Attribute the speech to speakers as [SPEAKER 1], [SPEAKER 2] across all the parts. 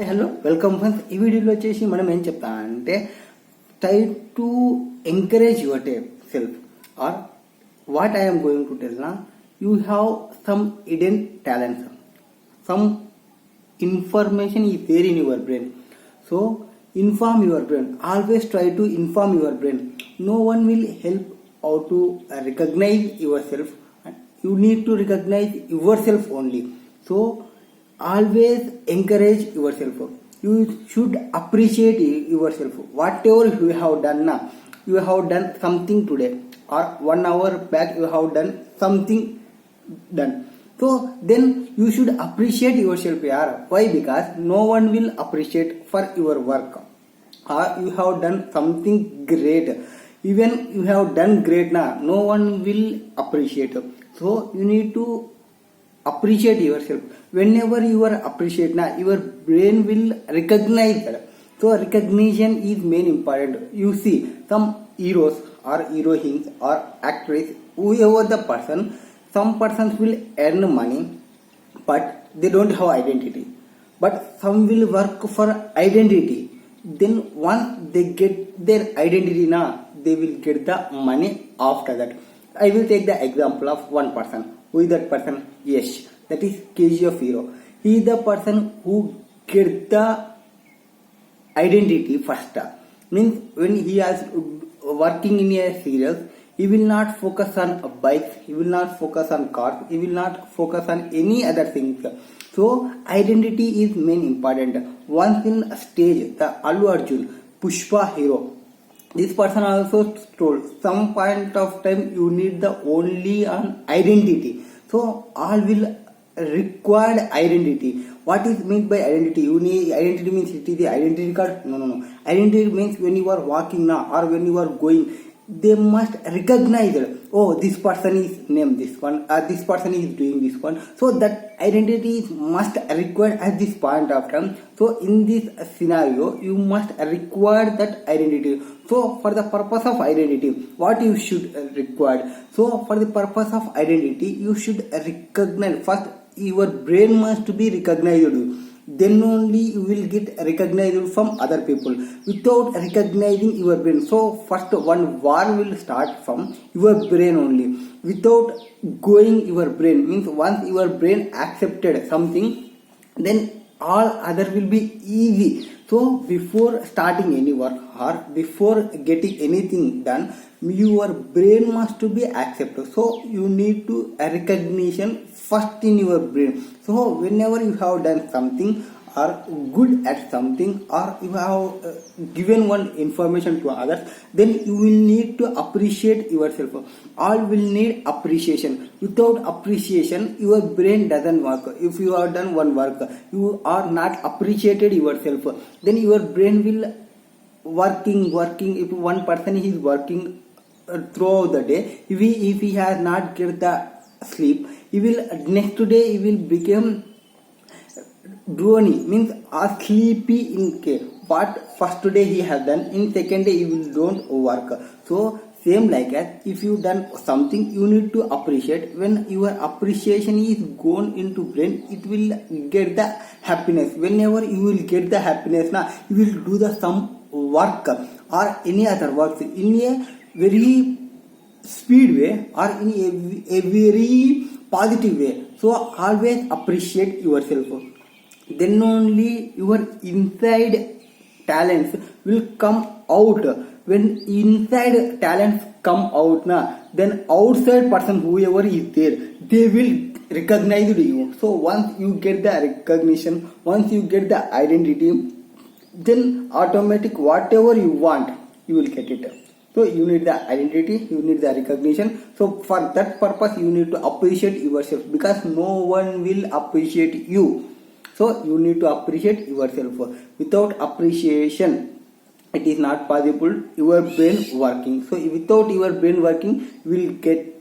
[SPEAKER 1] Hello welcome friends. ఈ వీడియోలో వచ్చేసి మనం ఏం చెప్తా అంటే try to encourage yourself or what I'm going to tell నా you have some hidden talents, some information is there in your brain. So inform your brain, always try to inform your brain. No one will help how to recognize yourself. You need to recognize yourself only. So always encourage yourself. You should appreciate yourself. Whatever you have done now, you have done something today or 1 hour back you have done something done. So then you should appreciate yourself. Why? Because no one will appreciate for your work or you have done something great. Even you have done great now, no one will appreciate. So you need to appreciate yourself. Whenever you are appreciate now, your brain will recognize that. So recognition is main important. You see some heroes or heroines or actress, whoever the person, some persons will earn money but they don't have identity, but some will work for identity. Then once they get their identity now, they will get the money after that. I will take the example of one person. Who is that person? Yash. That is KGF hero. He is the person who get the identity first. Means when he is working in a serial, he will not focus on bikes, he will not focus on cars, he will not focus on any other things. So identity is main important. Once in stage, the Allu Arjun, Pushpa hero, this person also told some point of time you need the only on identity. So all will required identity. What is meant by identity? You need identity means it is the identity card? No. Identity means when you are walking now or when you are going, they must recognize that, oh, this person is named this one, this person is doing this one. So that identity is must required at this point of time. So in this scenario, you must require that identity. So for the purpose of identity, what you should require? So for the purpose of identity, you should recognize first. Your brain must be recognized. Then only you will get recognized from other people. Without recognizing your brain, so first one war will start from your brain only. Without going your brain, means once your brain accepted something, then all other will be easy. So before starting any work or before getting anything done, your brain must be accepted. So you need to recognition first in your brain. So whenever you have done something or good at something or you have given one information to others, then you will need to appreciate yourself. All will need appreciation. Without appreciation, your brain doesn't work. If you have done one work, you are not appreciated yourself, then your brain will working. If one person is working throughout the day, if he has not get the sleep, he will next day he will become drony, means sleepy in care. But first day he has done, in second day he will don't work. So same like as if you done something, you need to appreciate. When your appreciation is gone into brain, it will get the happiness. Whenever you will get the happiness now, you will do the some work or any other work in a very speed way or in a very positive way. So always appreciate yourself. Then only your inside talents will come out. When inside talents come out now, then outside person whoever is there, they will recognize you. So once you get the recognition, once you get the identity, then automatic whatever you want, you will get it. So you need the identity, you need the recognition. So for that purpose, you need to appreciate yourself because no one will appreciate you. So you need to appreciate yourself. Without appreciation, it is not possible your brain working. So without your brain working, you will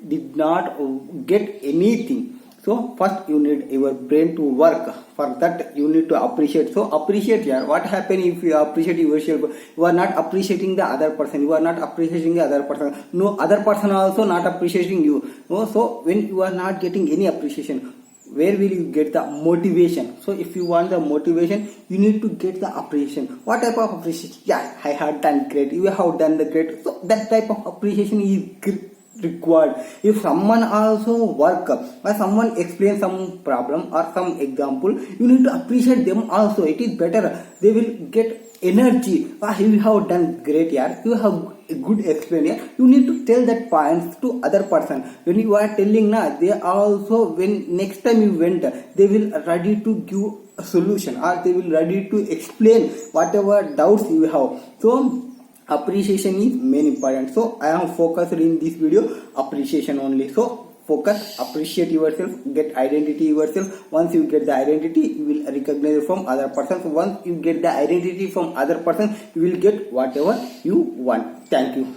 [SPEAKER 1] did not get anything. So first you need your brain to work. For that you need to appreciate. So appreciate here. What happen if you appreciate yourself? You are not appreciating the other person. You are not appreciating the other person. No other person also not appreciating you. No, so when you are not getting any appreciation, where will you get the motivation? So if you want the motivation, you need to get the appreciation. What type of appreciation? Yeah, I have done great, you have done the great. So that type of appreciation is required. If someone also work or someone explain some problem or some example, you need to appreciate them also. It is better, they will get energy. You have done great, yeah, you have a good explain, yeah. You need to tell that points to other person. When you are telling na, they also, when next time you went, they will ready to give a solution, or they will ready to explain whatever doubts you have. So appreciation is main important. So I am focused in this video appreciation only. So focus, appreciate yourself, get identity yourself. Once you get the identity, you will recognize from other person. So once you get the identity from other person, you will get whatever you want. Thank you.